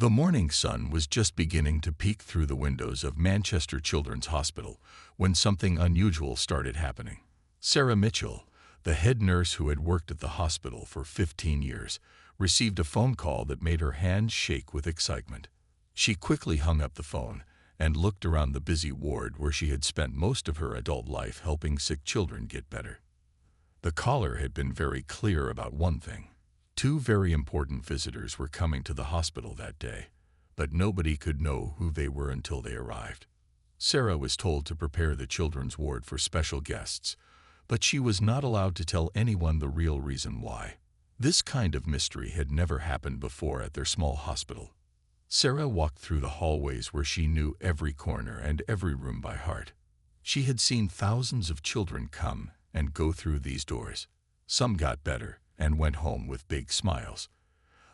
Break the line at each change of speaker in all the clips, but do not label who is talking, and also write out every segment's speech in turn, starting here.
The morning sun was just beginning to peek through the windows of Manchester Children's Hospital when something unusual started happening. Sarah Mitchell, the head nurse who had worked at the hospital for 15 years, received a phone call that made her hands shake with excitement. She quickly hung up the phone and looked around the busy ward where she had spent most of her adult life helping sick children get better. The caller had been very clear about one thing. Two very important visitors were coming to the hospital that day, but nobody could know who they were until they arrived. Sarah was told to prepare the children's ward for special guests, but she was not allowed to tell anyone the real reason why. This kind of mystery had never happened before at their small hospital. Sarah walked through the hallways where she knew every corner and every room by heart. She had seen thousands of children come and go through these doors. Some got better and went home with big smiles.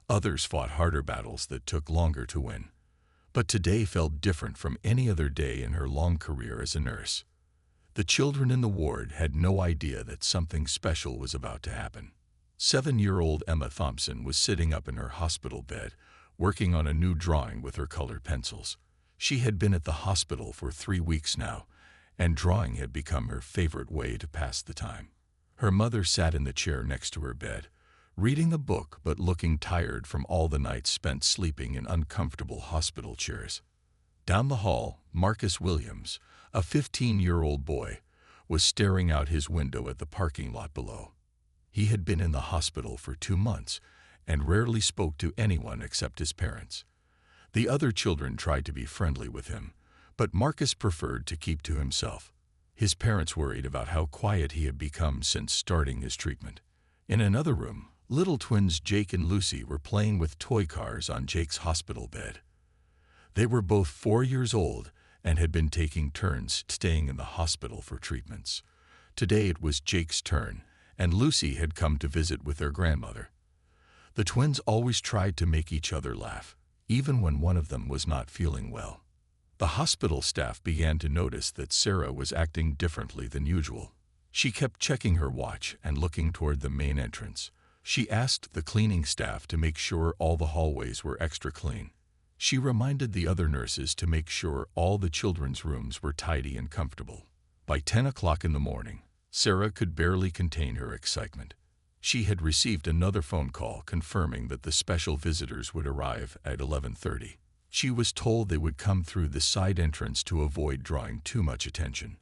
Others fought harder battles that took longer to win. But today felt different from any other day in her long career as a nurse. The children in the ward had no idea that something special was about to happen. 7-year-old Emma Thompson was sitting up in her hospital bed, working on a new drawing with her colored pencils. She had been at the hospital for 3 weeks now, and drawing had become her favorite way to pass the time. Her mother sat in the chair next to her bed, reading a book but looking tired from all the nights spent sleeping in uncomfortable hospital chairs. Down the hall, Marcus Williams, a 15-year-old boy, was staring out his window at the parking lot below. He had been in the hospital for 2 months and rarely spoke to anyone except his parents. The other children tried to be friendly with him, but Marcus preferred to keep to himself. His parents worried about how quiet he had become since starting his treatment. In another room, little twins Jake and Lucy were playing with toy cars on Jake's hospital bed. They were both 4 years old and had been taking turns staying in the hospital for treatments. Today it was Jake's turn, and Lucy had come to visit with their grandmother. The twins always tried to make each other laugh, even when one of them was not feeling well. The hospital staff began to notice that Sarah was acting differently than usual. She kept checking her watch and looking toward the main entrance. She asked the cleaning staff to make sure all the hallways were extra clean. She reminded the other nurses to make sure all the children's rooms were tidy and comfortable. By 10 o'clock in the morning, Sarah could barely contain her excitement. She had received another phone call confirming that the special visitors would arrive at 11:30. She was told they would come through the side entrance to avoid drawing too much attention.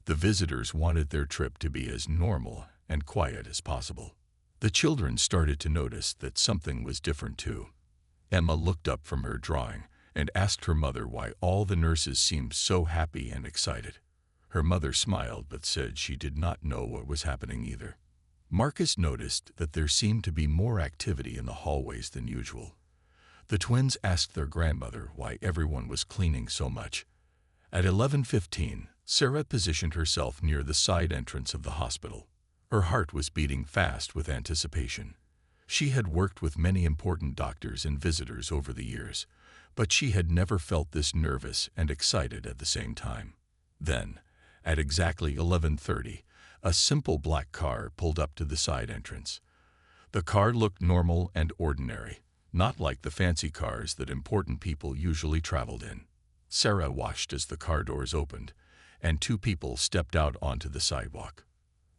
The visitors wanted their trip to be as normal and quiet as possible. The children started to notice that something was different too. Emma looked up from her drawing and asked her mother why all the nurses seemed so happy and excited. Her mother smiled but said she did not know what was happening either. Marcus noticed that there seemed to be more activity in the hallways than usual. The twins asked their grandmother why everyone was cleaning so much. At 11:15, Sarah positioned herself near the side entrance of the hospital. Her heart was beating fast with anticipation. She had worked with many important doctors and visitors over the years, but she had never felt this nervous and excited at the same time. Then, at exactly 11:30, a simple black car pulled up to the side entrance. The car looked normal and ordinary, not like the fancy cars that important people usually traveled in. Sarah watched as the car doors opened, and 2 people stepped out onto the sidewalk.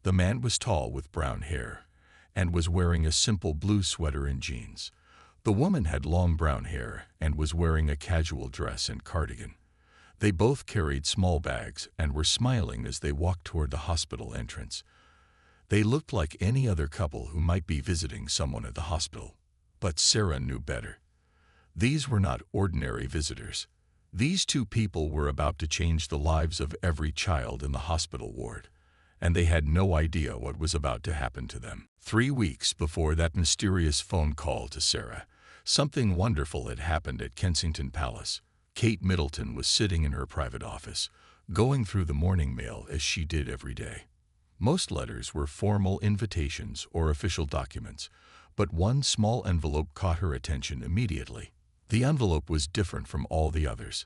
The man was tall with brown hair, and was wearing a simple blue sweater and jeans. The woman had long brown hair and was wearing a casual dress and cardigan. They both carried small bags and were smiling as they walked toward the hospital entrance. They looked like any other couple who might be visiting someone at the hospital. But Sarah knew better. These were not ordinary visitors. These 2 people were about to change the lives of every child in the hospital ward, and they had no idea what was about to happen to them. 3 weeks before that mysterious phone call to Sarah, something wonderful had happened at Kensington Palace. Kate Middleton was sitting in her private office, going through the morning mail as she did every day. Most letters were formal invitations or official documents, but one small envelope caught her attention immediately. The envelope was different from all the others.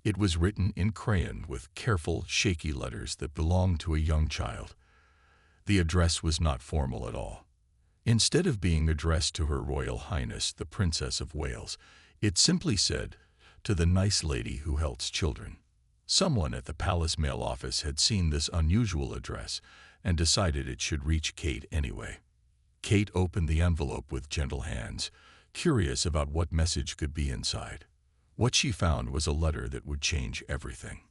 It was written in crayon with careful, shaky letters that belonged to a young child. The address was not formal at all. Instead of being addressed to Her Royal Highness the Princess of Wales, It simply said, "To the nice lady who helps children." Someone at the palace mail office had seen this unusual address and decided it should reach Kate anyway. Kate opened the envelope with gentle hands, curious about what message could be inside. What she found was a letter that would change everything.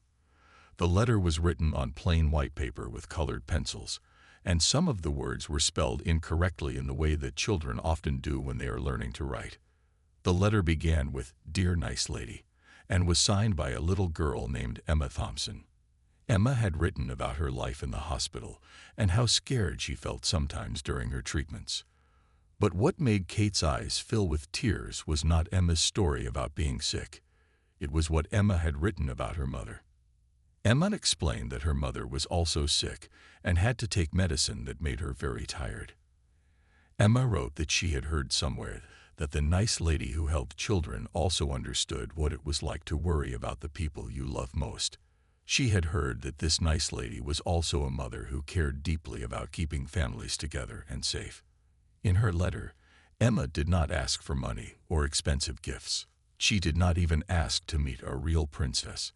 The letter was written on plain white paper with colored pencils, and some of the words were spelled incorrectly in the way that children often do when they are learning to write. The letter began with "Dear Nice Lady," and was signed by a little girl named Emma Thompson. Emma had written about her life in the hospital and how scared she felt sometimes during her treatments. But what made Kate's eyes fill with tears was not Emma's story about being sick. It was what Emma had written about her mother. Emma explained that her mother was also sick and had to take medicine that made her very tired. Emma wrote that she had heard somewhere that the nice lady who helped children also understood what it was like to worry about the people you love most. She had heard that this nice lady was also a mother who cared deeply about keeping families together and safe. In her letter, Emma did not ask for money or expensive gifts. She did not even ask to meet a real princess.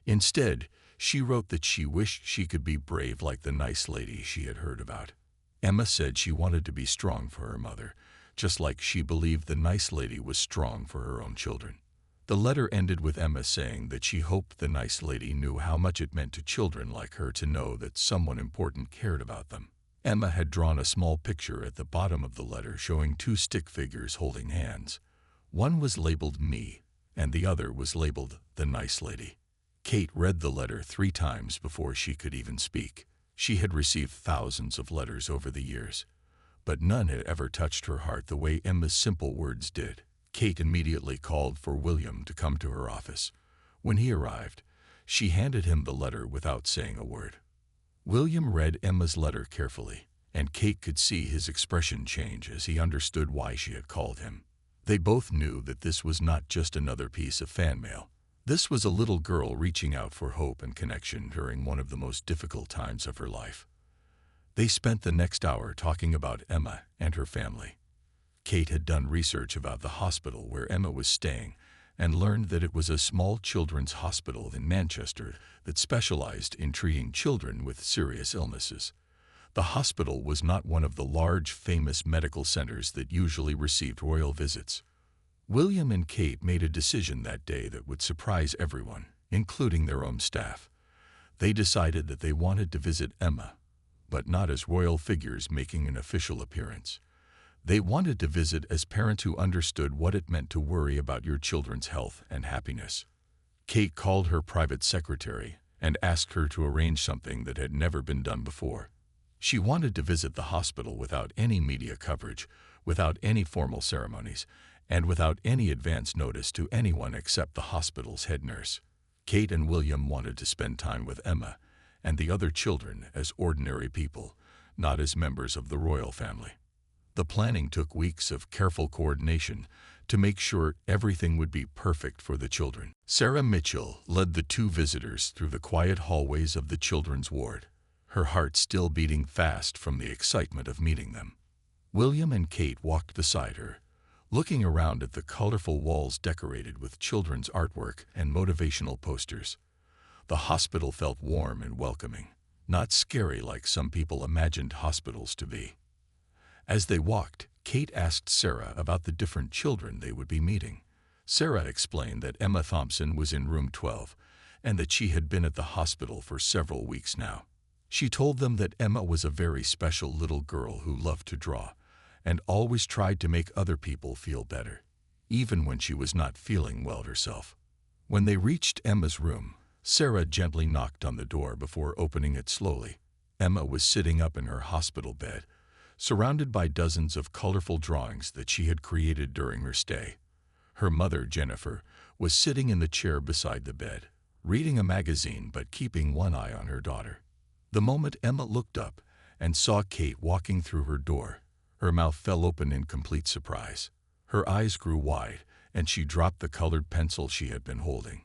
Instead, she wrote that she wished she could be brave like the nice lady she had heard about. Emma said she wanted to be strong for her mother, just like she believed the nice lady was strong for her own children. The letter ended with Emma saying that she hoped the nice lady knew how much it meant to children like her to know that someone important cared about them. Emma had drawn a small picture at the bottom of the letter showing two stick figures holding hands. One was labeled "Me," and the other was labeled "The Nice Lady." Kate read the letter 3 times before she could even speak. She had received thousands of letters over the years, but none had ever touched her heart the way Emma's simple words did. Kate immediately called for William to come to her office. When he arrived, she handed him the letter without saying a word. William read Emma's letter carefully, and Kate could see his expression change as he understood why she had called him. They both knew that this was not just another piece of fan mail. This was a little girl reaching out for hope and connection during one of the most difficult times of her life. They spent the next hour talking about Emma and her family. Kate had done research about the hospital where Emma was staying and learned that it was a small children's hospital in Manchester that specialized in treating children with serious illnesses. The hospital was not one of the large, famous medical centers that usually received royal visits. William and Kate made a decision that day that would surprise everyone, including their own staff. They decided that they wanted to visit Emma, but not as royal figures making an official appearance. They wanted to visit as parents who understood what it meant to worry about your children's health and happiness. Kate called her private secretary and asked her to arrange something that had never been done before. She wanted to visit the hospital without any media coverage, without any formal ceremonies, and without any advance notice to anyone except the hospital's head nurse. Kate and William wanted to spend time with Emma and the other children as ordinary people, not as members of the royal family. The planning took weeks of careful coordination to make sure everything would be perfect for the children. Sarah Mitchell led the 2 visitors through the quiet hallways of the children's ward, her heart still beating fast from the excitement of meeting them. William and Kate walked beside her, looking around at the colorful walls decorated with children's artwork and motivational posters. The hospital felt warm and welcoming, not scary like some people imagined hospitals to be. As they walked, Kate asked Sarah about the different children they would be meeting. Sarah explained that Emma Thompson was in room 12 and that she had been at the hospital for several weeks now. She told them that Emma was a very special little girl who loved to draw and always tried to make other people feel better, even when she was not feeling well herself. When they reached Emma's room, Sarah gently knocked on the door before opening it slowly. Emma was sitting up in her hospital bed, surrounded by dozens of colorful drawings that she had created during her stay. Her mother, Jennifer, was sitting in the chair beside the bed, reading a magazine but keeping one eye on her daughter. The moment Emma looked up and saw Kate walking through her door, her mouth fell open in complete surprise. Her eyes grew wide, and she dropped the colored pencil she had been holding.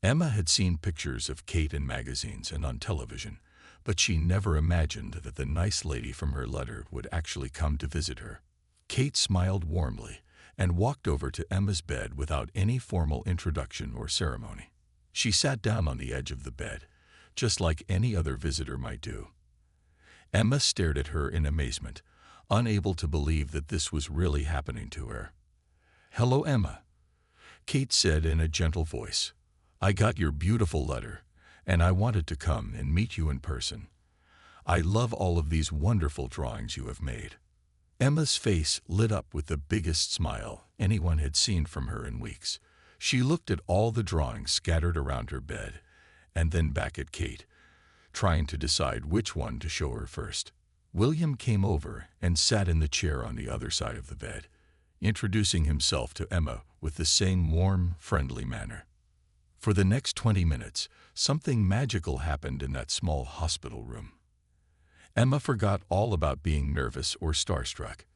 Emma had seen pictures of Kate in magazines and on television, but she never imagined that the nice lady from her letter would actually come to visit her. Kate smiled warmly and walked over to Emma's bed without any formal introduction or ceremony. She sat down on the edge of the bed, just like any other visitor might do. Emma stared at her in amazement, unable to believe that this was really happening to her. "Hello, Emma," Kate said in a gentle voice. "I got your beautiful letter, and I wanted to come and meet you in person. I love all of these wonderful drawings you have made." Emma's face lit up with the biggest smile anyone had seen from her in weeks. She looked at all the drawings scattered around her bed, and then back at Kate, trying to decide which one to show her first. William came over and sat in the chair on the other side of the bed, introducing himself to Emma with the same warm, friendly manner. For the next 20 minutes, something magical happened in that small hospital room. Emma forgot all about being nervous or starstruck.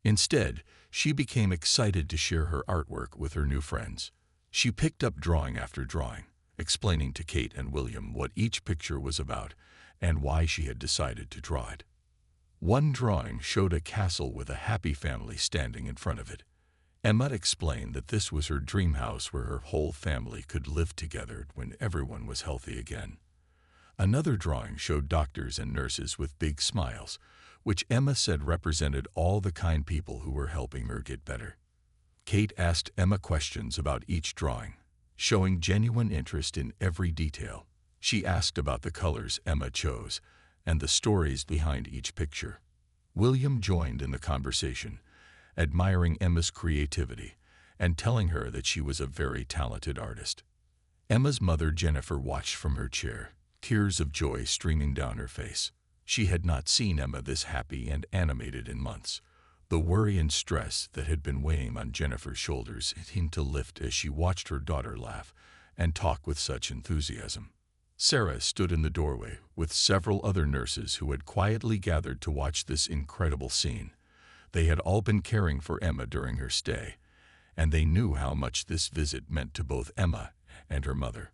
Instead, she became excited to share her artwork with her new friends. She picked up drawing after drawing, explaining to Kate and William what each picture was about and why she had decided to draw it. One drawing showed a castle with a happy family standing in front of it. Emma explained that this was her dream house where her whole family could live together when everyone was healthy again. Another drawing showed doctors and nurses with big smiles, which Emma said represented all the kind people who were helping her get better. Kate asked Emma questions about each drawing, showing genuine interest in every detail. She asked about the colors Emma chose and the stories behind each picture. William joined in the conversation, admiring Emma's creativity and telling her that she was a very talented artist. Emma's mother, Jennifer, watched from her chair, tears of joy streaming down her face. She had not seen Emma this happy and animated in months. The worry and stress that had been weighing on Jennifer's shoulders seemed to lift as she watched her daughter laugh and talk with such enthusiasm. Sarah stood in the doorway with several other nurses who had quietly gathered to watch this incredible scene. They had all been caring for Emma during her stay, and they knew how much this visit meant to both Emma and her mother.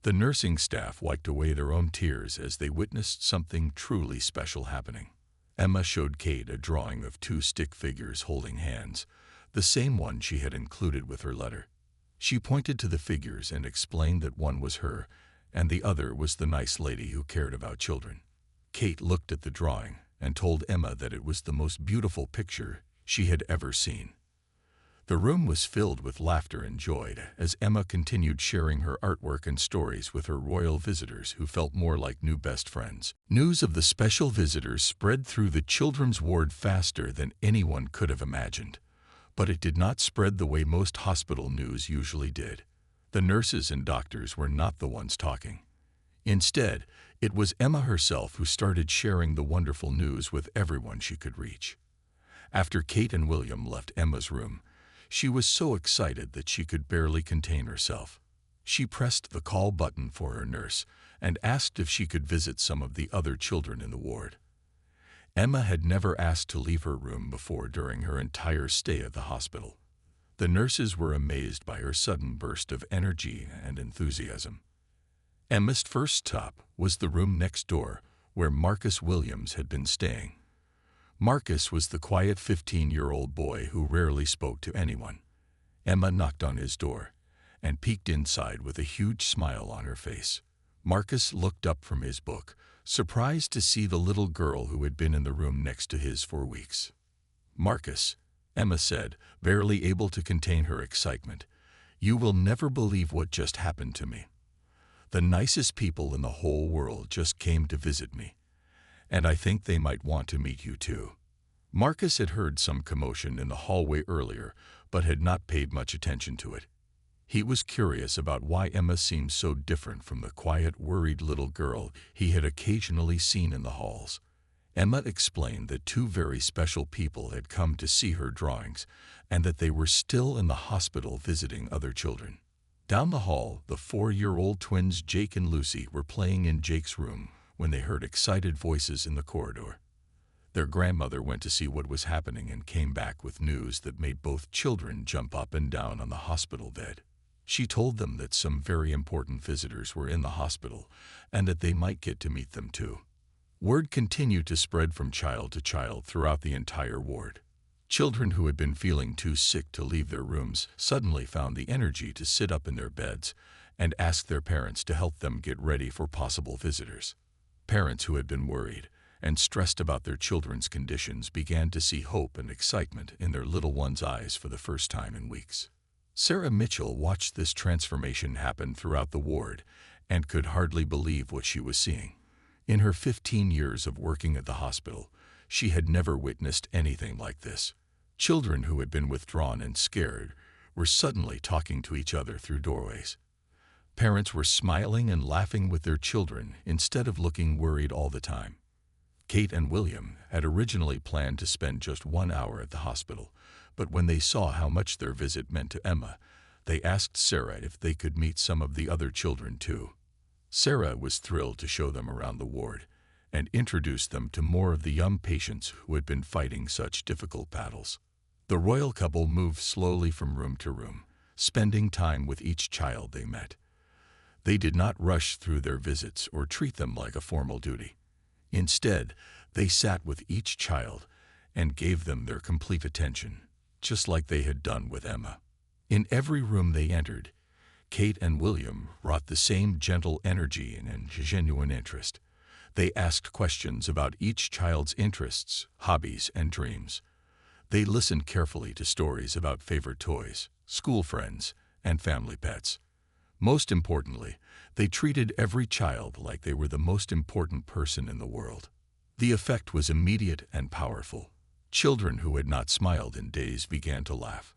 The nursing staff wiped away their own tears as they witnessed something truly special happening. Emma showed Kate a drawing of two stick figures holding hands, the same one she had included with her letter. She pointed to the figures and explained that one was her, and the other was the nice lady who cared about children. Kate looked at the drawing and told Emma that it was the most beautiful picture she had ever seen. The room was filled with laughter and joy as Emma continued sharing her artwork and stories with her royal visitors who felt more like new best friends. News of the special visitors spread through the children's ward faster than anyone could have imagined. But it did not spread the way most hospital news usually did. The nurses and doctors were not the ones talking. Instead, it was Emma herself who started sharing the wonderful news with everyone she could reach. After Kate and William left Emma's room, she was so excited that she could barely contain herself. She pressed the call button for her nurse and asked if she could visit some of the other children in the ward. Emma had never asked to leave her room before during her entire stay at the hospital. The nurses were amazed by her sudden burst of energy and enthusiasm. Emma's first stop was the room next door, where Marcus Williams had been staying. Marcus was the quiet 15-year-old boy who rarely spoke to anyone. Emma knocked on his door and peeked inside with a huge smile on her face. Marcus looked up from his book, surprised to see the little girl who had been in the room next to his for weeks. "Marcus," Emma said, barely able to contain her excitement, "you will never believe what just happened to me. The nicest people in the whole world just came to visit me, and I think they might want to meet you too." Marcus had heard some commotion in the hallway earlier, but had not paid much attention to it. He was curious about why Emma seemed so different from the quiet, worried little girl he had occasionally seen in the halls. Emma explained that two very special people had come to see her drawings, and that they were still in the hospital visiting other children. Down the hall, the 4-year-old twins Jake and Lucy were playing in Jake's room when they heard excited voices in the corridor. Their grandmother went to see what was happening and came back with news that made both children jump up and down on the hospital bed. She told them that some very important visitors were in the hospital and that they might get to meet them too. Word continued to spread from child to child throughout the entire ward. Children who had been feeling too sick to leave their rooms suddenly found the energy to sit up in their beds and ask their parents to help them get ready for possible visitors. Parents who had been worried and stressed about their children's conditions began to see hope and excitement in their little ones' eyes for the first time in weeks. Sarah Mitchell watched this transformation happen throughout the ward and could hardly believe what she was seeing. In her 15 years of working at the hospital, she had never witnessed anything like this. Children who had been withdrawn and scared were suddenly talking to each other through doorways. Parents were smiling and laughing with their children instead of looking worried all the time. Kate and William had originally planned to spend just 1 hour at the hospital, but when they saw how much their visit meant to Emma, they asked Sarah if they could meet some of the other children too. Sarah was thrilled to show them around the ward and introduce them to more of the young patients who had been fighting such difficult battles. The royal couple moved slowly from room to room, spending time with each child they met. They did not rush through their visits or treat them like a formal duty. Instead, they sat with each child and gave them their complete attention, just like they had done with Emma. In every room they entered, Kate and William brought the same gentle energy and genuine interest. They asked questions about each child's interests, hobbies, and dreams. They listened carefully to stories about favorite toys, school friends, and family pets. Most importantly, they treated every child like they were the most important person in the world. The effect was immediate and powerful. Children who had not smiled in days began to laugh.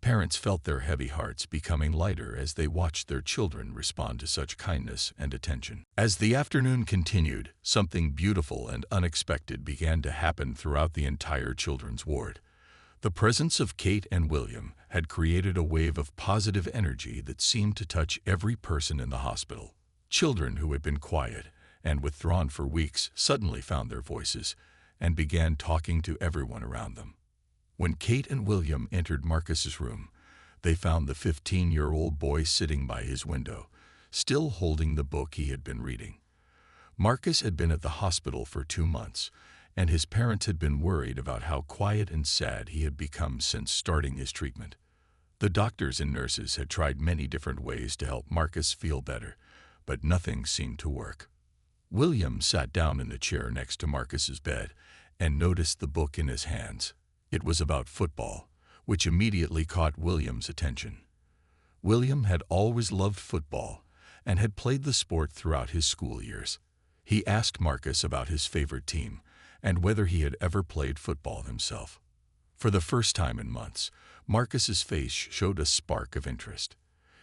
Parents felt their heavy hearts becoming lighter as they watched their children respond to such kindness and attention. As the afternoon continued, something beautiful and unexpected began to happen throughout the entire children's ward. The presence of Kate and William had created a wave of positive energy that seemed to touch every person in the hospital. Children who had been quiet and withdrawn for weeks suddenly found their voices and began talking to everyone around them. When Kate and William entered Marcus's room, they found the 15-year-old boy sitting by his window, still holding the book he had been reading. Marcus had been at the hospital for 2 months, and his parents had been worried about how quiet and sad he had become since starting his treatment. The doctors and nurses had tried many different ways to help Marcus feel better, but nothing seemed to work. William sat down in the chair next to Marcus's bed and noticed the book in his hands. It was about football, which immediately caught William's attention. William had always loved football and had played the sport throughout his school years. He asked Marcus about his favorite team and whether he had ever played football himself. For the first time in months, Marcus's face showed a spark of interest.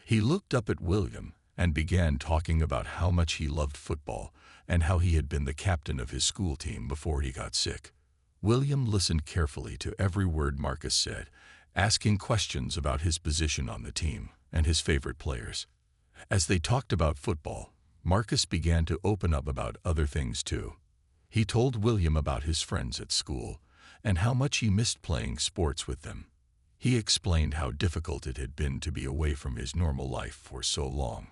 He looked up at William and began talking about how much he loved football and how he had been the captain of his school team before he got sick. William listened carefully to every word Marcus said, asking questions about his position on the team and his favorite players. As they talked about football, Marcus began to open up about other things too. He told William about his friends at school and how much he missed playing sports with them. He explained how difficult it had been to be away from his normal life for so long.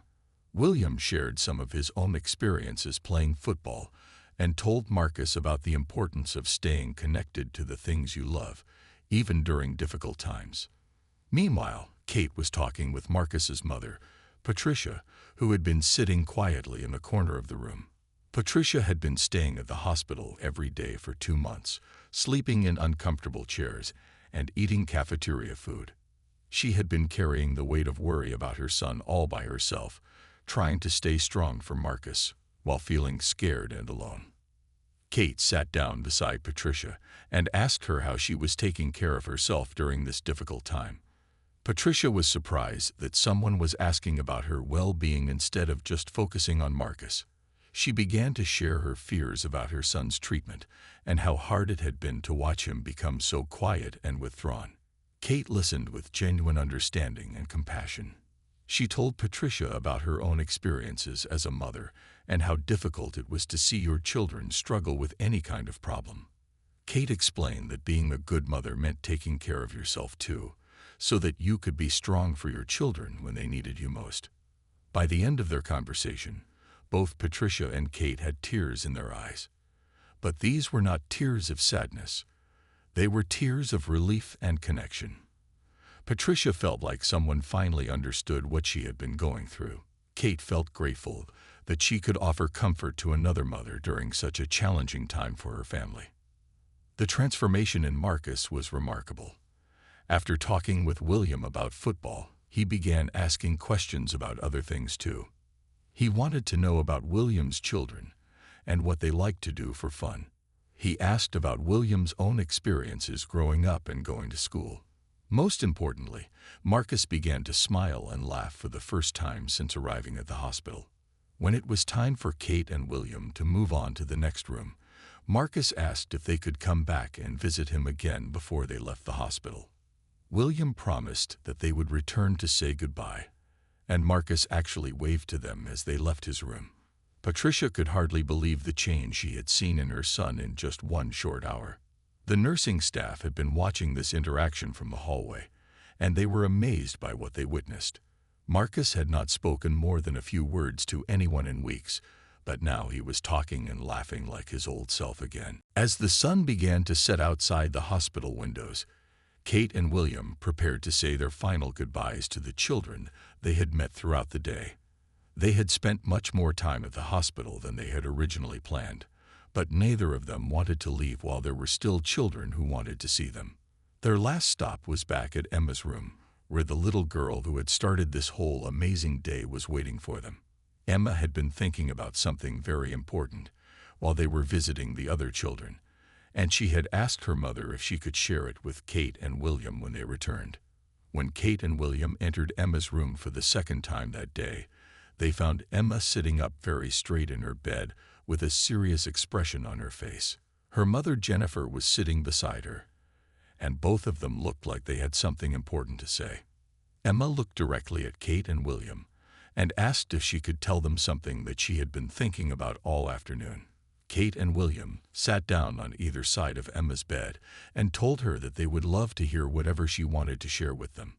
William shared some of his own experiences playing football and told Marcus about the importance of staying connected to the things you love, even during difficult times. Meanwhile, Kate was talking with Marcus's mother, Patricia, who had been sitting quietly in a corner of the room. Patricia had been staying at the hospital every day for 2 months, sleeping in uncomfortable chairs and eating cafeteria food. She had been carrying the weight of worry about her son all by herself, trying to stay strong for Marcus while feeling scared and alone. Kate sat down beside Patricia and asked her how she was taking care of herself during this difficult time. Patricia was surprised that someone was asking about her well-being instead of just focusing on Marcus. She began to share her fears about her son's treatment and how hard it had been to watch him become so quiet and withdrawn. Kate listened with genuine understanding and compassion. She told Patricia about her own experiences as a mother and how difficult it was to see your children struggle with any kind of problem. Kate explained that being a good mother meant taking care of yourself too, so that you could be strong for your children when they needed you most. By the end of their conversation, both Patricia and Kate had tears in their eyes. But these were not tears of sadness. They were tears of relief and connection. Patricia felt like someone finally understood what she had been going through. Kate felt grateful that she could offer comfort to another mother during such a challenging time for her family. The transformation in Marcus was remarkable. After talking with William about football, he began asking questions about other things too. He wanted to know about William's children and what they liked to do for fun. He asked about William's own experiences growing up and going to school. Most importantly, Marcus began to smile and laugh for the first time since arriving at the hospital. When it was time for Kate and William to move on to the next room, Marcus asked if they could come back and visit him again before they left the hospital. William promised that they would return to say goodbye, and Marcus actually waved to them as they left his room. Patricia could hardly believe the change she had seen in her son in just one short hour. The nursing staff had been watching this interaction from the hallway, and they were amazed by what they witnessed. Marcus had not spoken more than a few words to anyone in weeks, but now he was talking and laughing like his old self again. As the sun began to set outside the hospital windows, Kate and William prepared to say their final goodbyes to the children they had met throughout the day. They had spent much more time at the hospital than they had originally planned, but neither of them wanted to leave while there were still children who wanted to see them. Their last stop was back at Emma's room, where the little girl who had started this whole amazing day was waiting for them. Emma had been thinking about something very important while they were visiting the other children, and she had asked her mother if she could share it with Kate and William when they returned. When Kate and William entered Emma's room for the second time that day, they found Emma sitting up very straight in her bed with a serious expression on her face. Her mother Jennifer was sitting beside her, and both of them looked like they had something important to say. Emma looked directly at Kate and William and asked if she could tell them something that she had been thinking about all afternoon. Kate and William sat down on either side of Emma's bed and told her that they would love to hear whatever she wanted to share with them.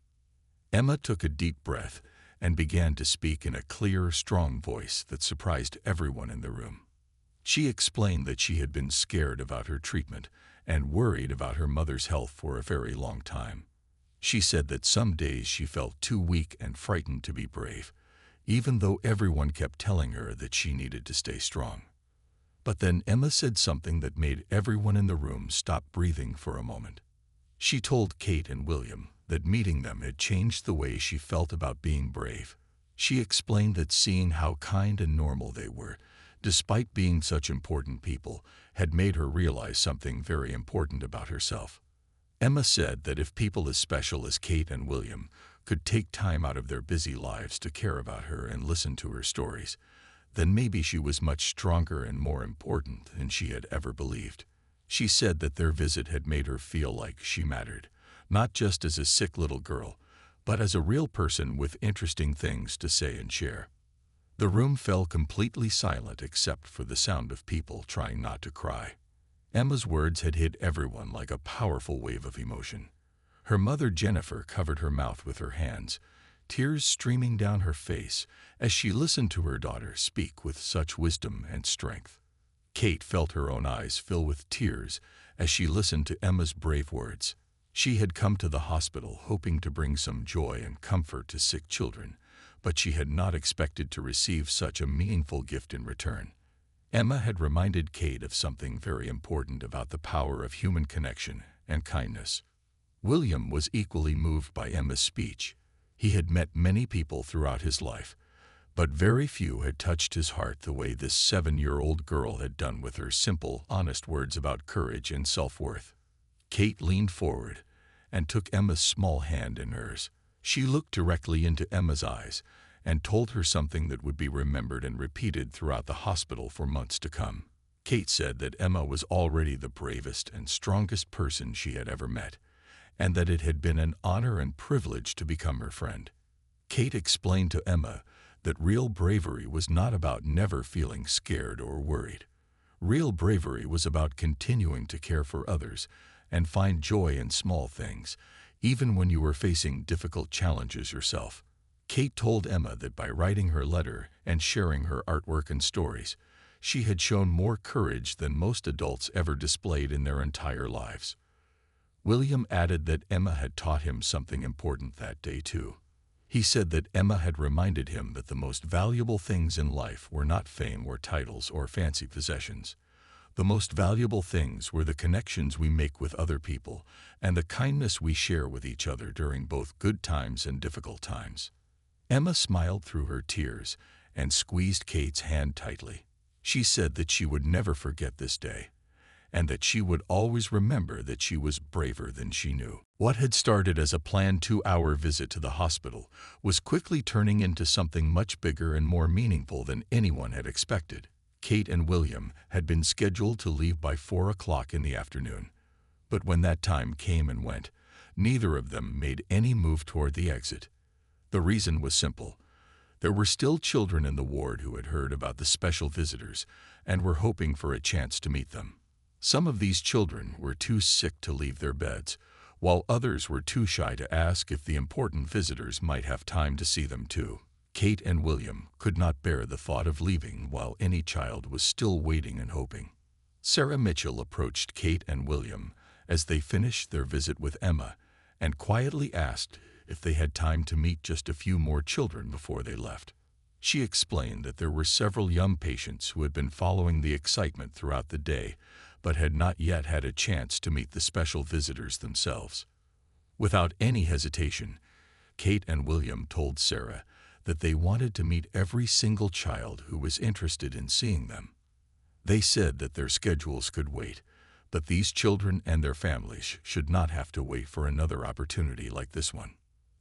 Emma took a deep breath and began to speak in a clear, strong voice that surprised everyone in the room. She explained that she had been scared about her treatment and worried about her mother's health for a very long time. She said that some days she felt too weak and frightened to be brave, even though everyone kept telling her that she needed to stay strong. But then Emma said something that made everyone in the room stop breathing for a moment. She told Kate and William that meeting them had changed the way she felt about being brave. She explained that seeing how kind and normal they were, despite being such important people, had made her realize something very important about herself. Emma said that if people as special as Kate and William could take time out of their busy lives to care about her and listen to her stories, then maybe she was much stronger and more important than she had ever believed. She said that their visit had made her feel like she mattered, not just as a sick little girl, but as a real person with interesting things to say and share. The room fell completely silent except for the sound of people trying not to cry. Emma's words had hit everyone like a powerful wave of emotion. Her mother Jennifer covered her mouth with her hands, tears streaming down her face as she listened to her daughter speak with such wisdom and strength. Kate felt her own eyes fill with tears as she listened to Emma's brave words. She had come to the hospital hoping to bring some joy and comfort to sick children, but she had not expected to receive such a meaningful gift in return. Emma had reminded Kate of something very important about the power of human connection and kindness. William was equally moved by Emma's speech. He had met many people throughout his life, but very few had touched his heart the way this 7-year-old girl had done with her simple, honest words about courage and self-worth. Kate leaned forward and took Emma's small hand in hers. She looked directly into Emma's eyes and told her something that would be remembered and repeated throughout the hospital for months to come. Kate said that Emma was already the bravest and strongest person she had ever met, and that it had been an honor and privilege to become her friend. Kate explained to Emma that real bravery was not about never feeling scared or worried. Real bravery was about continuing to care for others and find joy in small things, even when you were facing difficult challenges yourself. Kate told Emma that by writing her letter and sharing her artwork and stories, she had shown more courage than most adults ever displayed in their entire lives. William added that Emma had taught him something important that day too. He said that Emma had reminded him that the most valuable things in life were not fame or titles or fancy possessions. The most valuable things were the connections we make with other people and the kindness we share with each other during both good times and difficult times. Emma smiled through her tears and squeezed Kate's hand tightly. She said that she would never forget this day, and that she would always remember that she was braver than she knew. What had started as a planned 2-hour visit to the hospital was quickly turning into something much bigger and more meaningful than anyone had expected. Kate and William had been scheduled to leave by 4 o'clock in the afternoon, but when that time came and went, neither of them made any move toward the exit. The reason was simple. There were still children in the ward who had heard about the special visitors and were hoping for a chance to meet them. Some of these children were too sick to leave their beds, while others were too shy to ask if the important visitors might have time to see them too. Kate and William could not bear the thought of leaving while any child was still waiting and hoping. Sarah Mitchell approached Kate and William as they finished their visit with Emma and quietly asked if they had time to meet just a few more children before they left. She explained that there were several young patients who had been following the excitement throughout the day but had not yet had a chance to meet the special visitors themselves. Without any hesitation, Kate and William told Sarah that they wanted to meet every single child who was interested in seeing them. They said that their schedules could wait, but these children and their families should not have to wait for another opportunity like this one.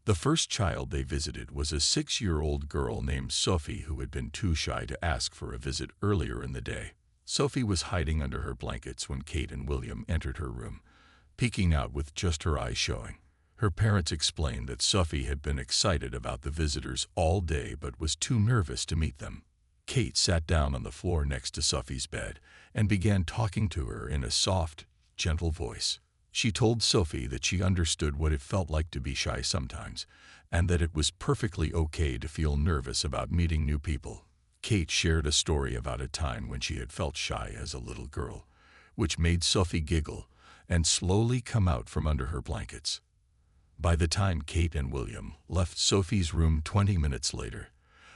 The first child they visited was a 6-year-old girl named Sophie who had been too shy to ask for a visit earlier in the day. Sophie was hiding under her blankets when Kate and William entered her room, peeking out with just her eyes showing. Her parents explained that Sophie had been excited about the visitors all day but was too nervous to meet them. Kate sat down on the floor next to Sophie's bed and began talking to her in a soft, gentle voice. She told Sophie that she understood what it felt like to be shy sometimes, and that it was perfectly okay to feel nervous about meeting new people. Kate shared a story about a time when she had felt shy as a little girl, which made Sophie giggle and slowly come out from under her blankets. By the time Kate and William left Sophie's room 20 minutes later,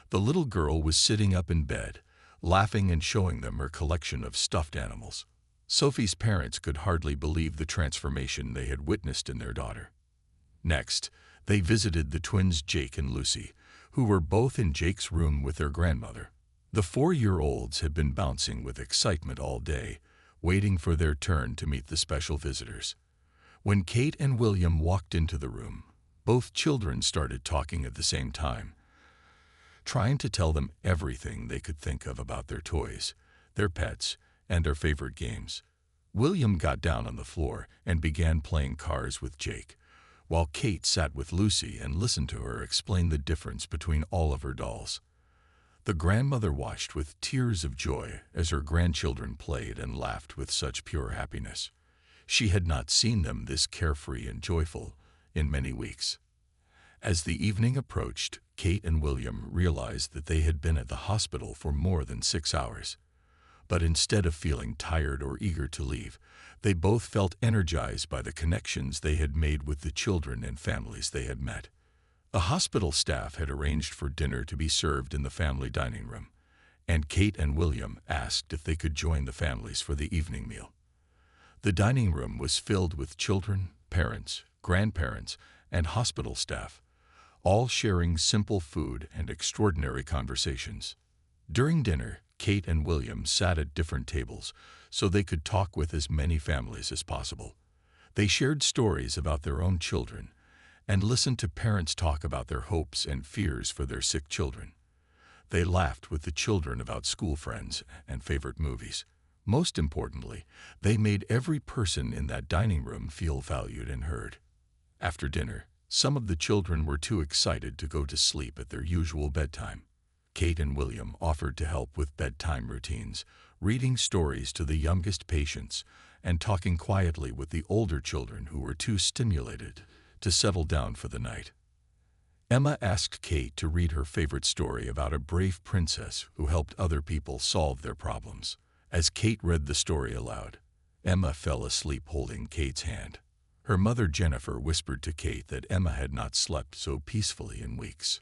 the little girl was sitting up in bed, laughing and showing them her collection of stuffed animals. Sophie's parents could hardly believe the transformation they had witnessed in their daughter. Next, they visited the twins Jake and Lucy, who were both in Jake's room with their grandmother. The 4-year-olds had been bouncing with excitement all day, waiting for their turn to meet the special visitors. When Kate and William walked into the room, both children started talking at the same time, trying to tell them everything they could think of about their toys, their pets, and their favorite games. William got down on the floor and began playing cars with Jake, while Kate sat with Lucy and listened to her explain the difference between all of her dolls. The grandmother watched with tears of joy as her grandchildren played and laughed with such pure happiness. She had not seen them this carefree and joyful in many weeks. As the evening approached, Kate and William realized that they had been at the hospital for more than 6 hours. But instead of feeling tired or eager to leave, they both felt energized by the connections they had made with the children and families they had met. The hospital staff had arranged for dinner to be served in the family dining room, and Kate and William asked if they could join the families for the evening meal. The dining room was filled with children, parents, grandparents, and hospital staff, all sharing simple food and extraordinary conversations. During dinner, Kate and William sat at different tables so they could talk with as many families as possible. They shared stories about their own children and listened to parents talk about their hopes and fears for their sick children. They laughed with the children about school friends and favorite movies. Most importantly, they made every person in that dining room feel valued and heard. After dinner, some of the children were too excited to go to sleep at their usual bedtime. Kate and William offered to help with bedtime routines, reading stories to the youngest patients, and talking quietly with the older children who were too stimulated to settle down for the night. Emma asked Kate to read her favorite story about a brave princess who helped other people solve their problems. As Kate read the story aloud, Emma fell asleep holding Kate's hand. Her mother Jennifer whispered to Kate that Emma had not slept so peacefully in weeks.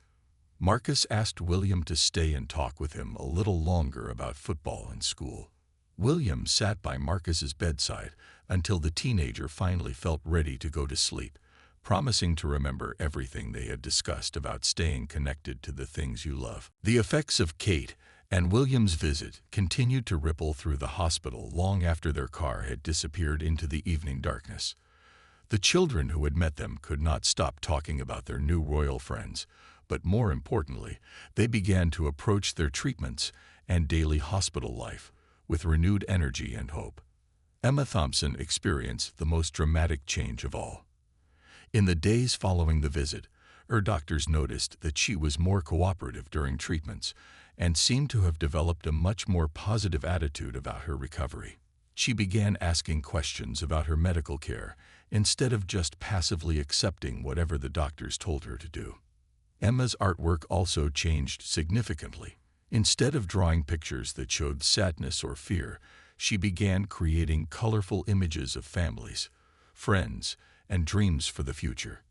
Marcus asked William to stay and talk with him a little longer about football and school. William sat by Marcus's bedside until the teenager finally felt ready to go to sleep, promising to remember everything they had discussed about staying connected to the things you love. The effects of Kate and William's visit continued to ripple through the hospital long after their car had disappeared into the evening darkness. The children who had met them could not stop talking about their new royal friends, but more importantly, they began to approach their treatments and daily hospital life with renewed energy and hope. Emma Thompson experienced the most dramatic change of all. In the days following the visit, her doctors noticed that she was more cooperative during treatments and seemed to have developed a much more positive attitude about her recovery. She began asking questions about her medical care instead of just passively accepting whatever the doctors told her to do. Emma's artwork also changed significantly. Instead of drawing pictures that showed sadness or fear, she began creating colorful images of families, friends, and dreams for the future.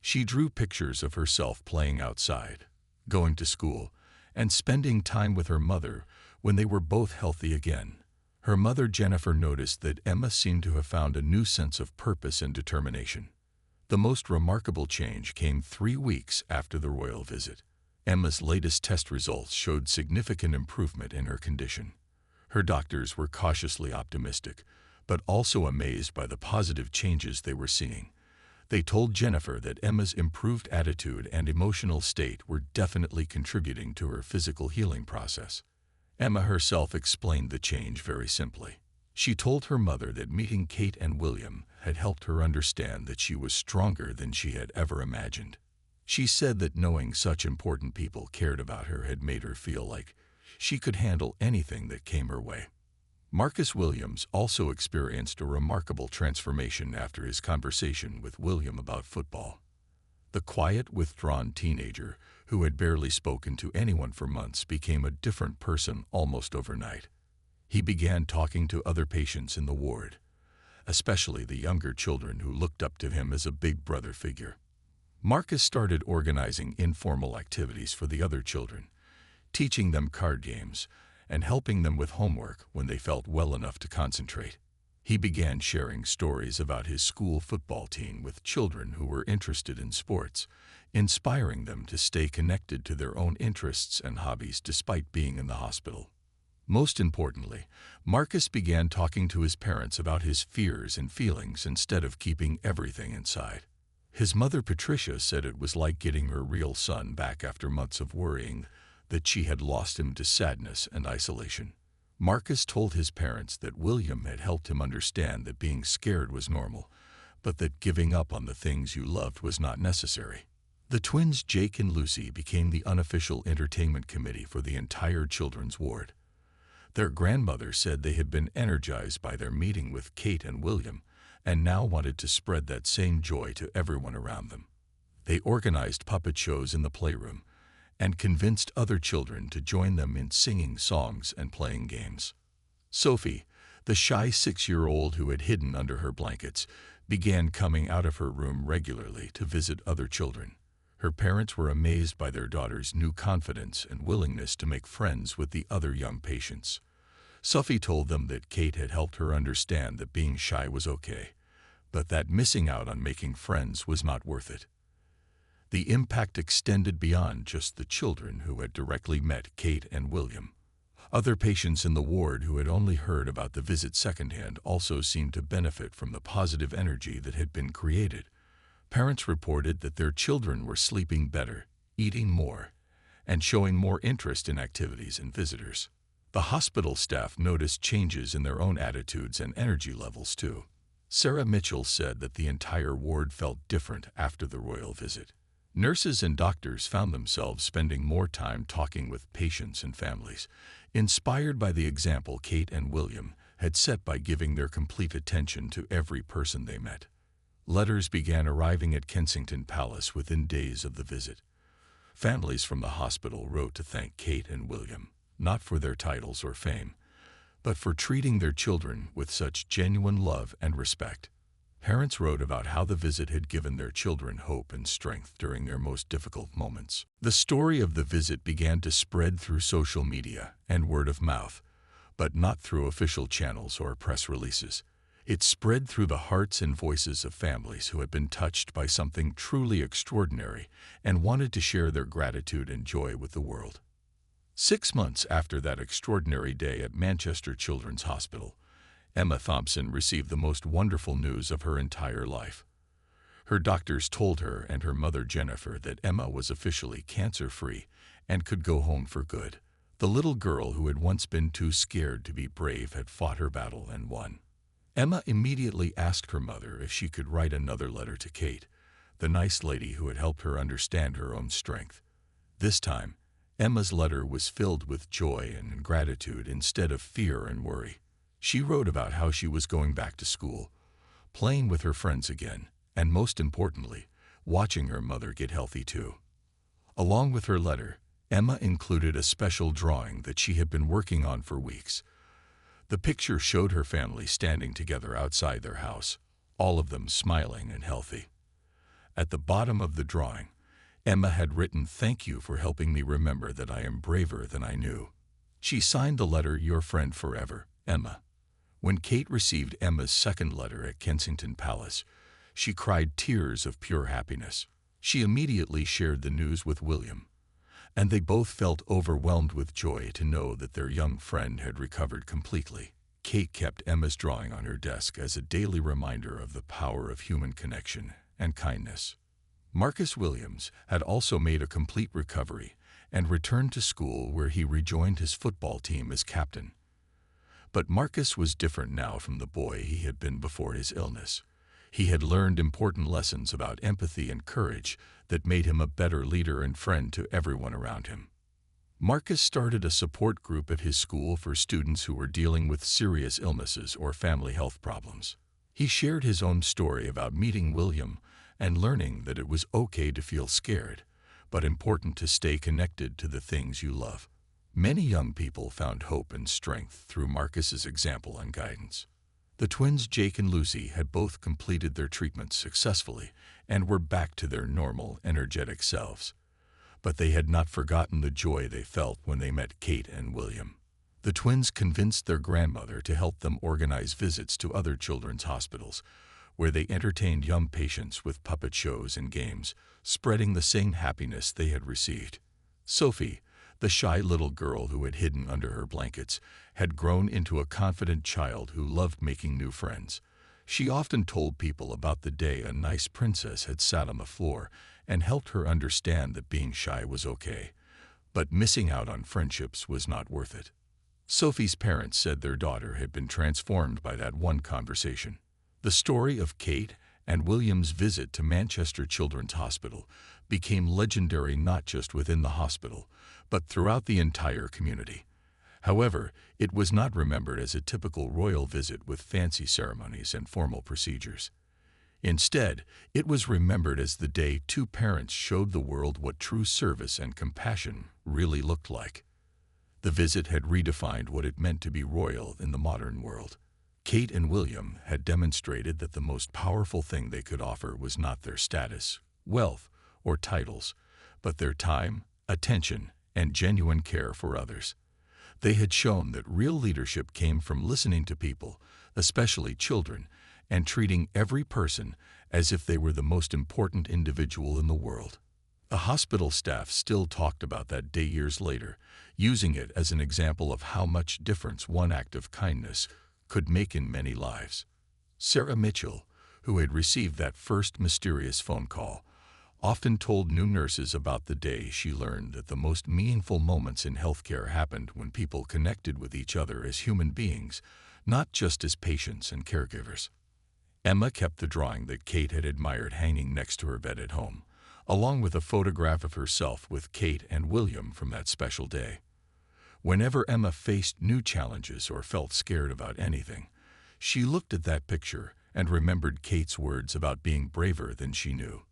She drew pictures of herself playing outside, going to school, and spending time with her mother when they were both healthy again. Her mother Jennifer noticed that Emma seemed to have found a new sense of purpose and determination. The most remarkable change came 3 weeks after the royal visit. Emma's latest test results showed significant improvement in her condition. Her doctors were cautiously optimistic, but also amazed by the positive changes they were seeing. They told Jennifer that Emma's improved attitude and emotional state were definitely contributing to her physical healing process. Emma herself explained the change very simply. She told her mother that meeting Kate and William had helped her understand that she was stronger than she had ever imagined. She said that knowing such important people cared about her had made her feel like she could handle anything that came her way. Marcus Williams also experienced a remarkable transformation after his conversation with William about football. The quiet, withdrawn teenager who had barely spoken to anyone for months became a different person almost overnight. He began talking to other patients in the ward, especially the younger children who looked up to him as a big brother figure. Marcus started organizing informal activities for the other children, teaching them card games and helping them with homework when they felt well enough to concentrate. He began sharing stories about his school football team with children who were interested in sports, inspiring them to stay connected to their own interests and hobbies despite being in the hospital. Most importantly, Marcus began talking to his parents about his fears and feelings instead of keeping everything inside. His mother Patricia said it was like getting her real son back after months of worrying that she had lost him to sadness and isolation. Marcus told his parents that William had helped him understand that being scared was normal, but that giving up on the things you loved was not necessary. The twins Jake and Lucy became the unofficial entertainment committee for the entire children's ward. Their grandmother said they had been energized by their meeting with Kate and William and now wanted to spread that same joy to everyone around them. They organized puppet shows in the playroom and convinced other children to join them in singing songs and playing games. Sophie, the shy 6-year-old who had hidden under her blankets, began coming out of her room regularly to visit other children. Her parents were amazed by their daughter's new confidence and willingness to make friends with the other young patients. Sophie told them that Kate had helped her understand that being shy was okay, but that missing out on making friends was not worth it. The impact extended beyond just the children who had directly met Kate and William. Other patients in the ward who had only heard about the visit secondhand also seemed to benefit from the positive energy that had been created. Parents reported that their children were sleeping better, eating more, and showing more interest in activities and visitors. The hospital staff noticed changes in their own attitudes and energy levels too. Sarah Mitchell said that the entire ward felt different after the royal visit. Nurses and doctors found themselves spending more time talking with patients and families, inspired by the example Kate and William had set by giving their complete attention to every person they met. Letters began arriving at Kensington Palace within days of the visit. Families from the hospital wrote to thank Kate and William, not for their titles or fame, but for treating their children with such genuine love and respect. Parents wrote about how the visit had given their children hope and strength during their most difficult moments. The story of the visit began to spread through social media and word of mouth, but not through official channels or press releases. It spread through the hearts and voices of families who had been touched by something truly extraordinary and wanted to share their gratitude and joy with the world. 6 months after that extraordinary day at Manchester Children's Hospital, Emma Thompson received the most wonderful news of her entire life. Her doctors told her and her mother Jennifer that Emma was officially cancer-free and could go home for good. The little girl who had once been too scared to be brave had fought her battle and won. Emma immediately asked her mother if she could write another letter to Kate, the nice lady who had helped her understand her own strength. This time, Emma's letter was filled with joy and gratitude instead of fear and worry. She wrote about how she was going back to school, playing with her friends again, and most importantly, watching her mother get healthy too. Along with her letter, Emma included a special drawing that she had been working on for weeks. The picture showed her family standing together outside their house, all of them smiling and healthy. At the bottom of the drawing, Emma had written, "Thank you for helping me remember that I am braver than I knew." She signed the letter, "Your friend forever, Emma." When Kate received Emma's second letter at Kensington Palace, she cried tears of pure happiness. She immediately shared the news with William, and they both felt overwhelmed with joy to know that their young friend had recovered completely. Kate kept Emma's drawing on her desk as a daily reminder of the power of human connection and kindness. Marcus Williams had also made a complete recovery and returned to school, where he rejoined his football team as captain. But Marcus was different now from the boy he had been before his illness. He had learned important lessons about empathy and courage that made him a better leader and friend to everyone around him. Marcus started a support group at his school for students who were dealing with serious illnesses or family health problems. He shared his own story about meeting William and learning that it was okay to feel scared, but important to stay connected to the things you love. Many young people found hope and strength through Marcus's example and guidance. The twins Jake and Lucy had both completed their treatments successfully and were back to their normal, energetic selves. But they had not forgotten the joy they felt when they met Kate and William. The twins convinced their grandmother to help them organize visits to other children's hospitals, where they entertained young patients with puppet shows and games, spreading the same happiness they had received. Sophie, the shy little girl who had hidden under her blankets, had grown into a confident child who loved making new friends. She often told people about the day a nice princess had sat on the floor and helped her understand that being shy was okay, but missing out on friendships was not worth it. Sophie's parents said their daughter had been transformed by that one conversation. The story of Kate and William's visit to Manchester Children's Hospital became legendary not just within the hospital, but throughout the entire community. However, it was not remembered as a typical royal visit with fancy ceremonies and formal procedures. Instead, it was remembered as the day two parents showed the world what true service and compassion really looked like. The visit had redefined what it meant to be royal in the modern world. Kate and William had demonstrated that the most powerful thing they could offer was not their status, wealth, or titles, but their time, attention, and genuine care for others. They had shown that real leadership came from listening to people, especially children, and treating every person as if they were the most important individual in the world. The hospital staff still talked about that day years later, using it as an example of how much difference one act of kindness could make in many lives. Sarah Mitchell, who had received that first mysterious phone call, often told new nurses about the day she learned that the most meaningful moments in healthcare happened when people connected with each other as human beings, not just as patients and caregivers. Emma kept the drawing that Kate had admired hanging next to her bed at home, along with a photograph of herself with Kate and William from that special day. Whenever Emma faced new challenges or felt scared about anything, she looked at that picture and remembered Kate's words about being braver than she knew.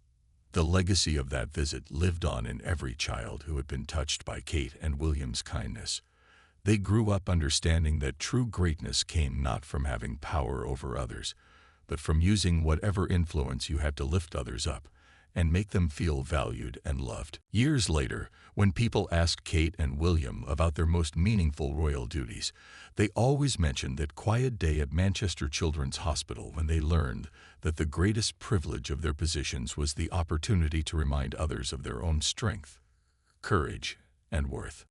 The legacy of that visit lived on in every child who had been touched by Kate and William's kindness. They grew up understanding that true greatness came not from having power over others, but from using whatever influence you had to lift others up and make them feel valued and loved. Years later, when people asked Kate and William about their most meaningful royal duties, they always mentioned that quiet day at Manchester Children's Hospital when they learned that the greatest privilege of their positions was the opportunity to remind others of their own strength, courage, and worth.